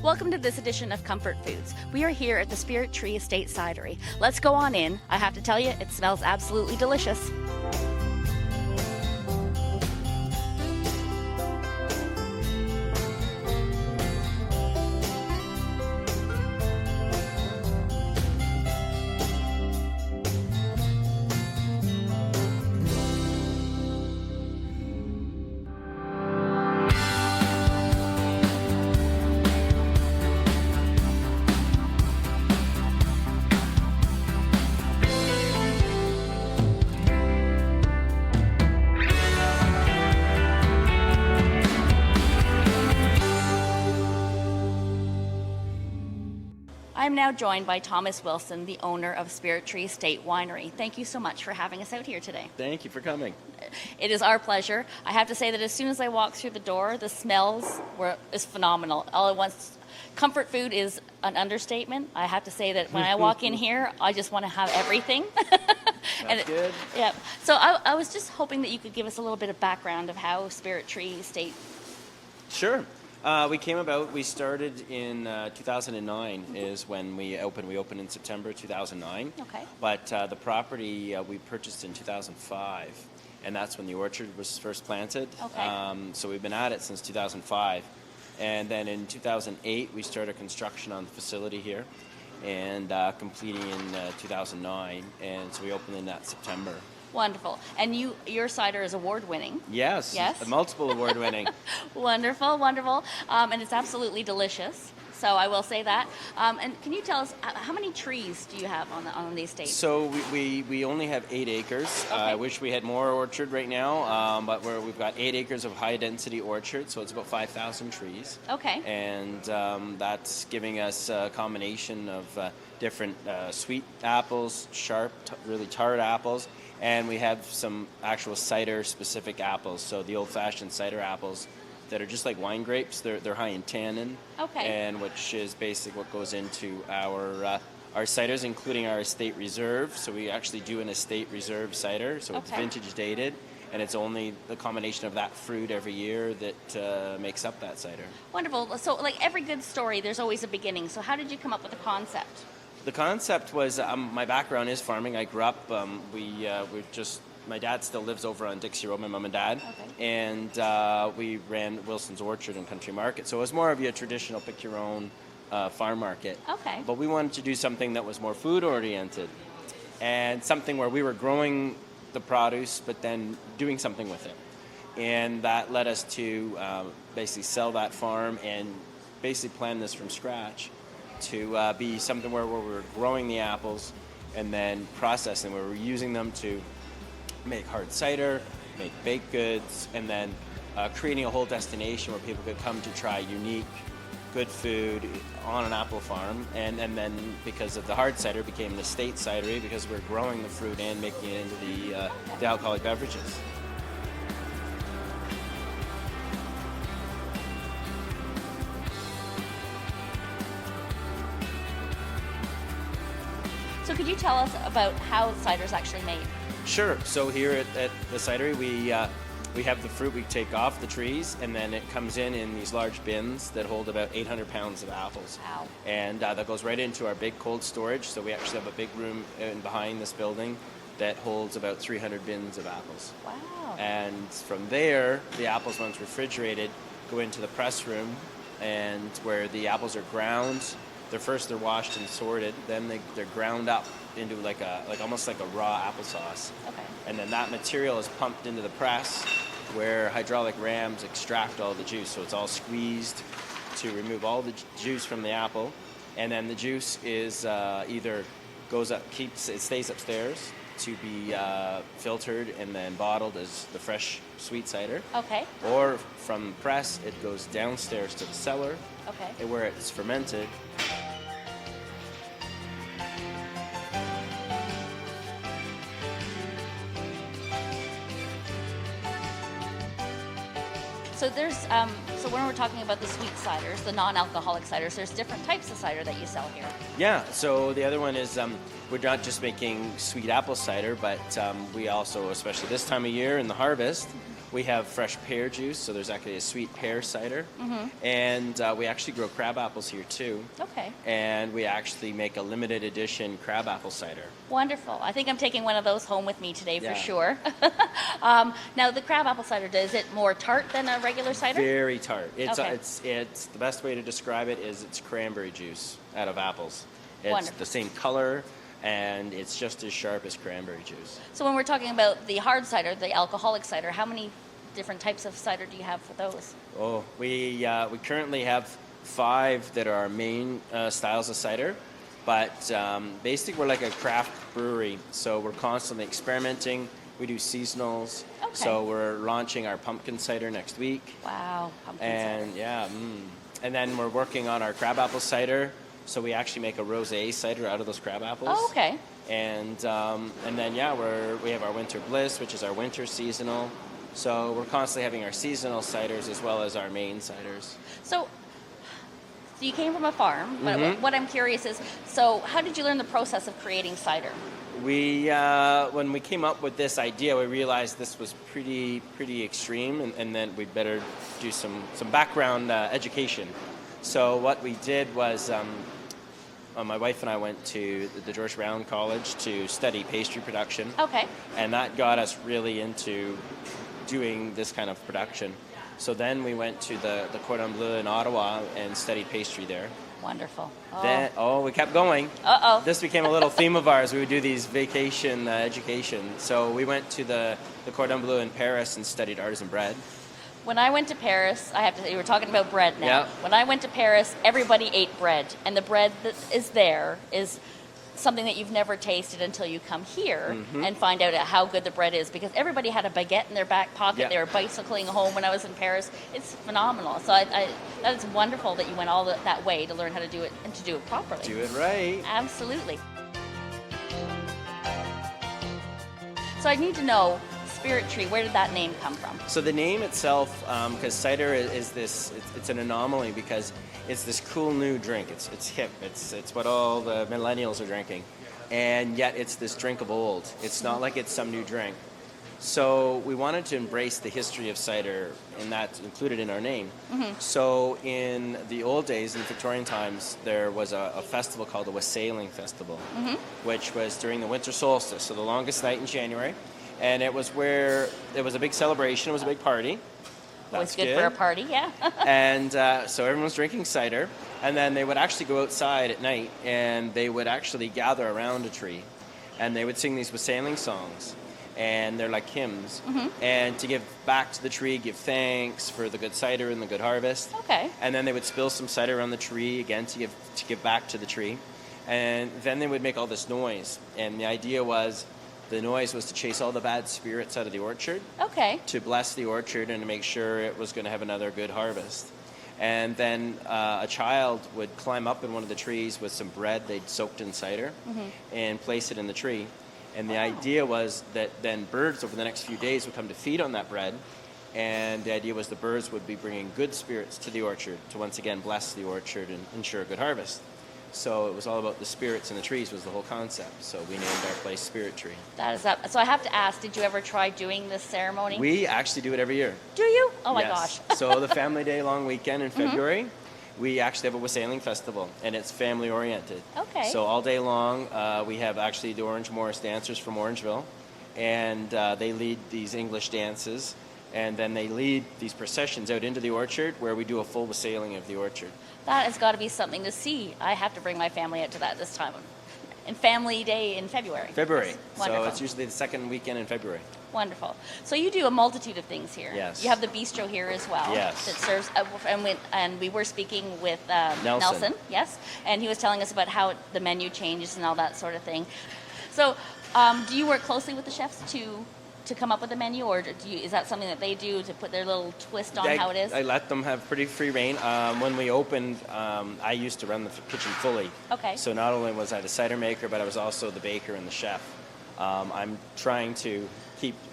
Welcome to this edition of Comfort Foods. We are here at the Spirit Tree Estate Cidery. Let's go on in. I have to tell you, it smells absolutely delicious. I'm now joined by Thomas Wilson, the owner of Spirit Tree Estate Winery. Thank you so much for having us out here today. Thank you for coming. It is our pleasure. I have to say that as soon as I walked through the door, the smells is phenomenal. All at once, comfort food is an understatement. I have to say that when I walk in here, I just want to have everything. That's good. Yeah. So I was just hoping that you could give us a little bit of background of how Spirit Tree Estate. Sure. We started in 2009 is when we opened. We opened in September 2009. Okay. But the property we purchased in 2005, and that's when the orchard was first planted. Okay. So we've been at it since 2005. And then in 2008, we started construction on the facility here, and completing in 2009. And so we opened in that September. Wonderful. And your cider is award-winning. Yes. Yes? Multiple award-winning. Wonderful, wonderful. And it's absolutely delicious. So I will say that. And can you tell us, how many trees do you have on the estate? So we only have 8 acres. Okay. I wish we had more orchard right now, but we've got 8 acres of high-density orchard, so it's about 5,000 trees. Okay. And that's giving us a combination of different sweet apples, sharp, really tart apples, and we have some actual cider-specific apples, so the old-fashioned cider apples that are just like wine grapes. They're high in tannin, okay, and which is basically what goes into our ciders, including our estate reserve. So we actually do an estate reserve cider, so it's vintage dated, and it's only the combination of that fruit every year that makes up that cider. Wonderful. So like every good story, there's always a beginning. So how did you come up with the concept? The concept was, my background is farming. I grew up, my dad still lives over on Dixie Road, my mom and dad, and we ran Wilson's Orchard and Country Market. So it was more of your traditional pick-your-own farm market. Okay. But we wanted to do something that was more food-oriented, and something where we were growing the produce, but then doing something with it. And that led us to basically sell that farm and basically plan this from scratch to be something where we were growing the apples and then processing, where we were using them to make hard cider, make baked goods, and then creating a whole destination where people could come to try unique, good food on an apple farm. And then because of the hard cider, became the estate cidery because we're growing the fruit and making it into the alcoholic beverages. So could you tell us about how cider is actually made? Sure. So here at the cidery, we have the fruit we take off the trees, and then it comes in these large bins that hold about 800 pounds of apples. Wow. And that goes right into our big cold storage. So we actually have a big room in behind this building that holds about 300 bins of apples. Wow. And from there, the apples, once refrigerated, go into the press room, and where the apples are ground. They're washed and sorted, then they're ground up into almost like a raw applesauce. Okay. And then that material is pumped into the press, where hydraulic rams extract all the juice. So it's all squeezed to remove all the juice from the apple, and then the juice is either stays upstairs to be filtered and then bottled as the fresh sweet cider. Okay. Or from press, it goes downstairs to the cellar, okay, where it's fermented. So there's so when we're talking about the sweet ciders, the non-alcoholic ciders, there's different types of cider that you sell here. Yeah. So the other one is we're not just making sweet apple cider, but we also, especially this time of year in the harvest, We have fresh pear juice, so there's actually a sweet pear cider. And we actually grow crab apples here too. Okay. And we actually make a limited edition crab apple cider. Wonderful. I think I'm taking one of those home with me today for Yeah. sure. Now, the crab apple cider, is it more tart than a regular cider? Very tart. It's Okay. it's the best way to describe it is it's cranberry juice out of apples. It's Wonderful. the same color, and it's just as sharp as cranberry juice. So when we're talking about the hard cider, the alcoholic cider, how many different types of cider do you have for those? Oh, we currently have 5 that are our main styles of cider, but basically we're like a craft brewery, so we're constantly experimenting. We do seasonals, Okay. so we're launching our pumpkin cider next week, Wow, pumpkin and cider. and then we're working on our crab apple cider. So we actually make a rosé cider out of those crab apples. Oh, okay. And then we have our winter bliss, which is our winter seasonal. So we're constantly having our seasonal ciders as well as our main ciders. So you came from a farm, but what I'm curious is, so how did you learn the process of creating cider? We when we came up with this idea, we realized this was pretty extreme, and then we'd better do some background education. So what we did was, my wife and I went to the George Brown College to study pastry production. Okay. And that got us really into doing this kind of production. So then we went to the Cordon Bleu in Ottawa and studied pastry there. Wonderful. Then, we kept going. Uh-oh. This became a little theme of ours. We would do these vacation education. So we went to the Cordon Bleu in Paris and studied artisan bread. When I went to Paris, I have to say, you were talking about bread now. Yeah. When I went to Paris, everybody ate bread. And the bread that is there is something that you've never tasted until you come here and find out how good the bread is. Because everybody had a baguette in their back pocket. Yeah. They were bicycling home when I was in Paris. It's phenomenal. So that is wonderful that you went all that way to learn how to do it and to do it properly. Do it right. Absolutely. So I need to know, Spirit Tree, where did that name come from? So the name itself, because cider is this, it's an anomaly because it's this cool new drink. It's hip. It's what all the millennials are drinking, and yet it's this drink of old. It's not like it's some new drink. So we wanted to embrace the history of cider, and that's included in our name. So in the old days, in the Victorian times, there was a festival called the Wassailing Festival, which was during the winter solstice, so the longest night in January. And it was where it was a big celebration. It was a big party. Always good for a party, yeah. And so everyone was drinking cider. And then they would actually go outside at night and they would actually gather around a tree. And they would sing these wassailing songs. And they're like hymns. And to give back to the tree, give thanks for the good cider and the good harvest. Okay. And then they would spill some cider on the tree again to give back to the tree. And then they would make all this noise. And the idea was, the noise was to chase all the bad spirits out of the orchard, Okay. to bless the orchard and to make sure it was going to have another good harvest. And then a child would climb up in one of the trees with some bread they'd soaked in cider and place it in the tree. And the idea was that then birds over the next few days would come to feed on that bread. And the idea was the birds would be bringing good spirits to the orchard to once again bless the orchard and ensure a good harvest. So it was all about the spirits in the trees was the whole concept. So we named our place Spirit Tree. That is up. So I have to ask, did you ever try doing this ceremony? We actually do it every year. Do you? Oh my Yes. gosh. So the Family Day long weekend in February, we actually have a wassailing festival, and it's family oriented. Okay. So all day long, we have actually the Orange Morris dancers from Orangeville, and they lead these English dances, and then they lead these processions out into the orchard where we do a full wassailing of the orchard. That has got to be something to see. I have to bring my family out to that this time. And Family Day in February. February. Wonderful. So it's usually the second weekend in February. Wonderful. So you do a multitude of things here. Yes. You have the bistro here as well. Yes. That serves, and we were speaking with Nelson. yes, and he was telling us about how the menu changes and all that sort of thing. So, do you work closely with the chefs to come up with a menu, or is that something that they do to put their little twist on how it is? I let them have pretty free reign. When we opened, I used to run the kitchen fully. Okay. So not only was I the cider maker, but I was also the baker and the chef. I'm trying to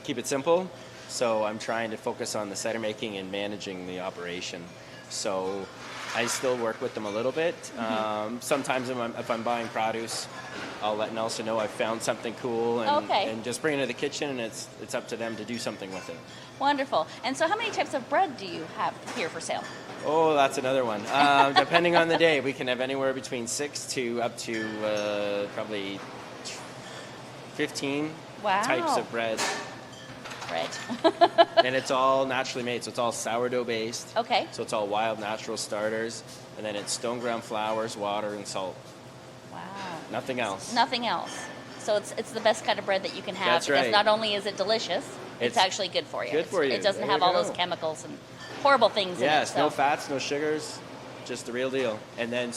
keep it simple, so I'm trying to focus on the cider making and managing the operation. So I still work with them a little bit. Sometimes if I'm buying produce, I'll let Nelson know I found something cool and just bring it to the kitchen, and it's up to them to do something with it. Wonderful. And so how many types of bread do you have here for sale? Oh, that's another one. Depending on the day, we can have anywhere between 6 to up to probably 15 types of bread. And it's all naturally made, so it's all sourdough based. Okay. So it's all wild natural starters, and then it's stone ground flours, water, and salt. Wow. Nothing else. Nothing else. So it's the best kind of bread that you can have. That's right. Because not only is it delicious, it's actually good for you. Good for you. It doesn't There have you all go. those chemicals and horrible things in it. Yes, So. no fats, no sugars, just the real deal. And then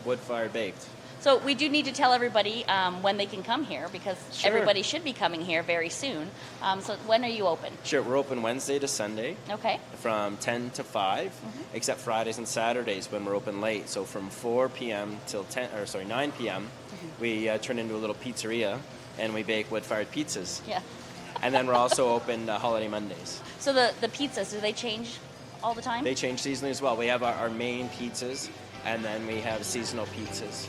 wood-fired baked. So we do need to tell everybody when they can come here, because Sure. everybody should be coming here very soon. So when are you open? Sure, we're open Wednesday to Sunday Okay. from 10 to 5, except Fridays and Saturdays when we're open late. So from 4 p.m. till 9 p.m., we turn into a little pizzeria, and we bake wood-fired pizzas. Yeah. And then we're also open holiday Mondays. So the pizzas, do they change all the time? They change seasonally as well. We have our main pizzas, and then we have seasonal pizzas.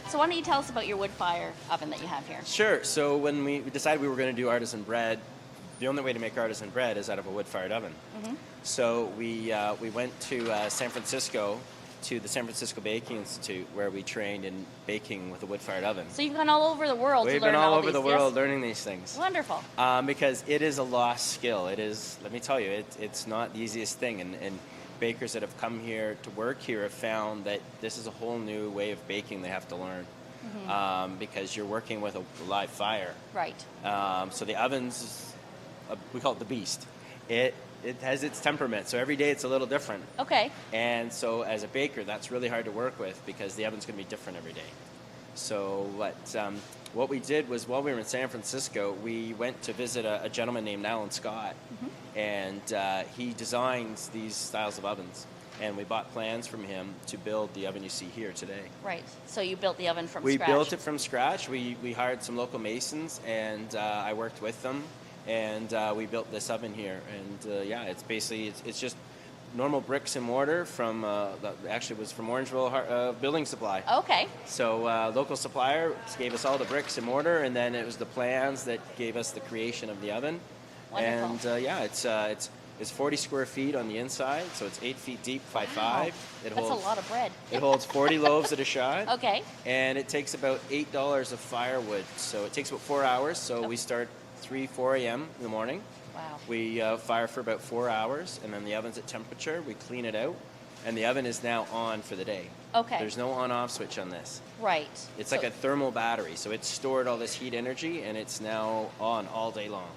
So why don't you tell us about your wood fire oven that you have here? Sure. So when we decided we were going to do artisan bread, the only way to make artisan bread is out of a wood-fired oven. So we went to San Francisco, to the San Francisco Baking Institute, where we trained in baking with a wood-fired oven. So you've gone all over the world We've to learn been all over these, the world yes? learning these things. Wonderful. Because it is a lost skill. It is, let me tell you, it's not the easiest thing. And bakers that have come here to work here have found that this is a whole new way of baking they have to learn. Because you're working with a live fire. Right. So the oven's, we call it the beast. It has its temperament, so every day it's a little different. Okay. And so as a baker, that's really hard to work with because the oven's going to be different every day. So what we did was, while we were in San Francisco, we went to visit a gentleman named Alan Scott, and he designs these styles of ovens. And we bought plans from him to build the oven you see here today. Right. So you built the oven from We scratch. built it from scratch. We hired some local masons, and I worked with them, and we built this oven here. And yeah, it's basically it's just normal bricks and mortar from actually it was from Orangeville Building Supply. Okay. So local supplier gave us all the bricks and mortar, and then it was the plans that gave us the creation of the oven. Wonderful. And yeah, it's 40 square feet on the inside, so it's 8 feet deep by 5. Wow. It That's holds a lot of bread. It holds 40 loaves at a shot. Okay. And it takes about $8 of firewood. So it takes about 4 hours. So we start 4 a.m. in the morning. Wow. We fire for about 4 hours, and then the oven's at temperature. We clean it out, and the oven is now on for the day. Okay. There's no on-off switch on this. Right. It's like a thermal battery. So it's stored all this heat energy, and it's now on all day long.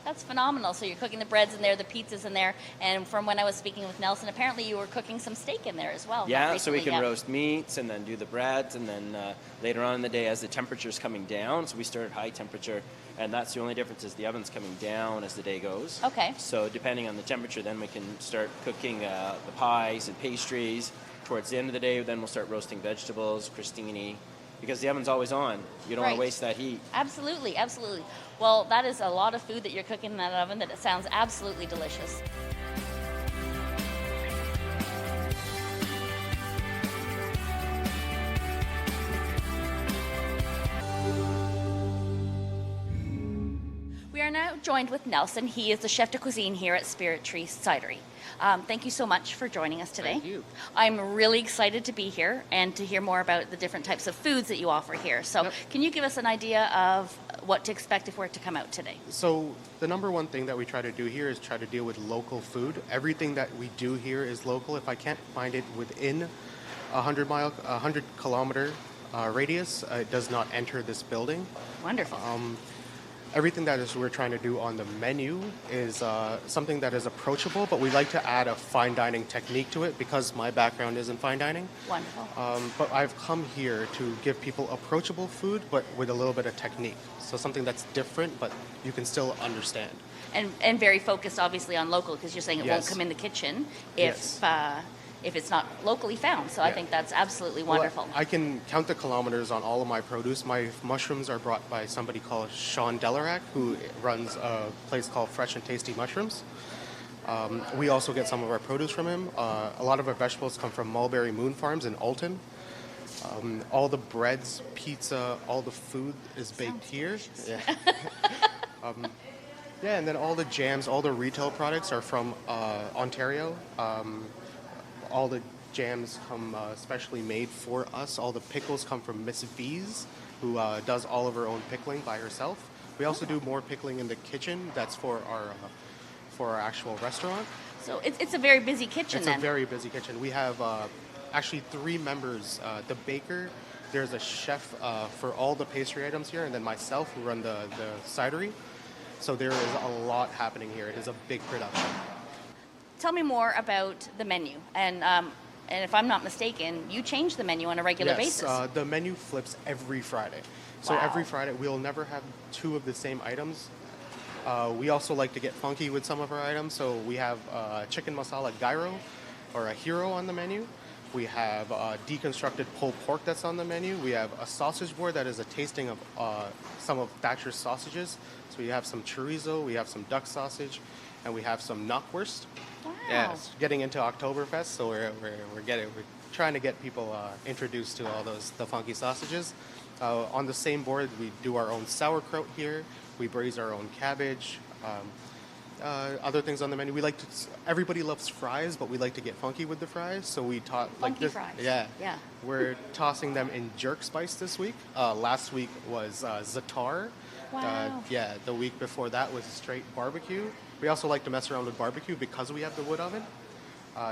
That's phenomenal. So you're cooking the breads in there, the pizzas in there, and from when I was speaking with Nelson, apparently you were cooking some steak in there as well. Yeah, so we can yeah. roast meats and then do the breads, and then later on in the day as the temperature's coming down, so we start at high temperature, and that's the only difference is the oven's coming down as the day goes. Okay. So depending on the temperature, then we can start cooking the pies and pastries. Towards the end of the day, then we'll start roasting vegetables, crostini, because the oven's always on. You don't want Right. to waste that heat. Absolutely, absolutely. Well, that is a lot of food that you're cooking in that oven that it sounds absolutely delicious. We are now joined with Nelson. He is the chef de cuisine here at Tree Cidery. Thank you so much for joining us today. Thank you. I'm really excited to be here and to hear more about the different types of foods that you offer here. So Yep. can you give us an idea of what to expect if we're to come out today? So the number one thing that we try to do here is try to deal with local food. Everything that we do here is local. If I can't find it within a 100 kilometer radius, it does not enter this building. Wonderful. everything that is we're trying to do on the menu is something that is approachable, but we like to add a fine dining technique to it because my background is in fine dining. Wonderful. But I've come here to give people approachable food, but with a little bit of technique. So something that's different, but you can still understand. And very focused, obviously, on local, because you're saying it won't Yes. come in the kitchen Yes. if it's not locally found. So I Yeah. think that's absolutely Well, wonderful. I can count the kilometers on all of my produce. My mushrooms are brought by somebody called Sean Delarac, who runs a place called Fresh and Tasty Mushrooms. We also get some of our produce from him. A lot of our vegetables come from Mulberry Moon Farms in Alton. All the breads, pizza, all the food is baked here. Yeah. Yeah, and then all the jams, all the retail products are from Ontario. All the jams come specially made for us. All the pickles come from Miss V's, who does all of her own pickling by herself. We also do more pickling in the kitchen. That's for our actual restaurant. So it's a very busy kitchen It's then. a very busy kitchen. We have actually 3 members. The baker, there's a chef for all the pastry items here, and then myself who run the cidery. So there is a lot happening here. It is a big production. Tell me more about the menu. And if I'm not mistaken, you change the menu on a regular basis. Yes, the menu flips every Friday. So Wow. every Friday, we'll never have 2 of the same items. We also like to get funky with some of our items. So we have chicken masala gyro or a hero on the menu. We have deconstructed pulled pork that's on the menu. We have a sausage board that is a tasting of some of Thatcher's sausages. So we have some chorizo, we have some duck sausage, and we have some knockwurst. Wow. Yes, getting into Oktoberfest, so we're trying to get people introduced to all the funky sausages. On the same board, we do our own sauerkraut here. We braise our own cabbage. Other things on the menu, everybody loves fries, but we like to get funky with the fries. So we taught Funky fries. Yeah, Yeah. We're tossing them in jerk spice this week. Last week was za'atar. Wow. Yeah, the week before that was straight barbecue. We also like to mess around with barbecue because we have the wood oven.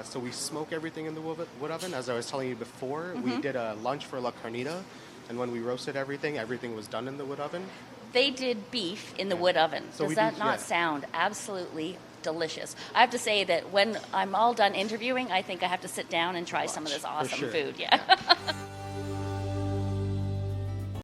So we smoke everything in the wood oven. As I was telling you before, we did a lunch for La Carnita, and when we roasted everything was done in the wood oven. They did beef in the wood oven. So Does we that do- not yeah. sound absolutely delicious? I have to say that when I'm all done interviewing, I think I have to sit down and try some of this For awesome sure. food. Yeah.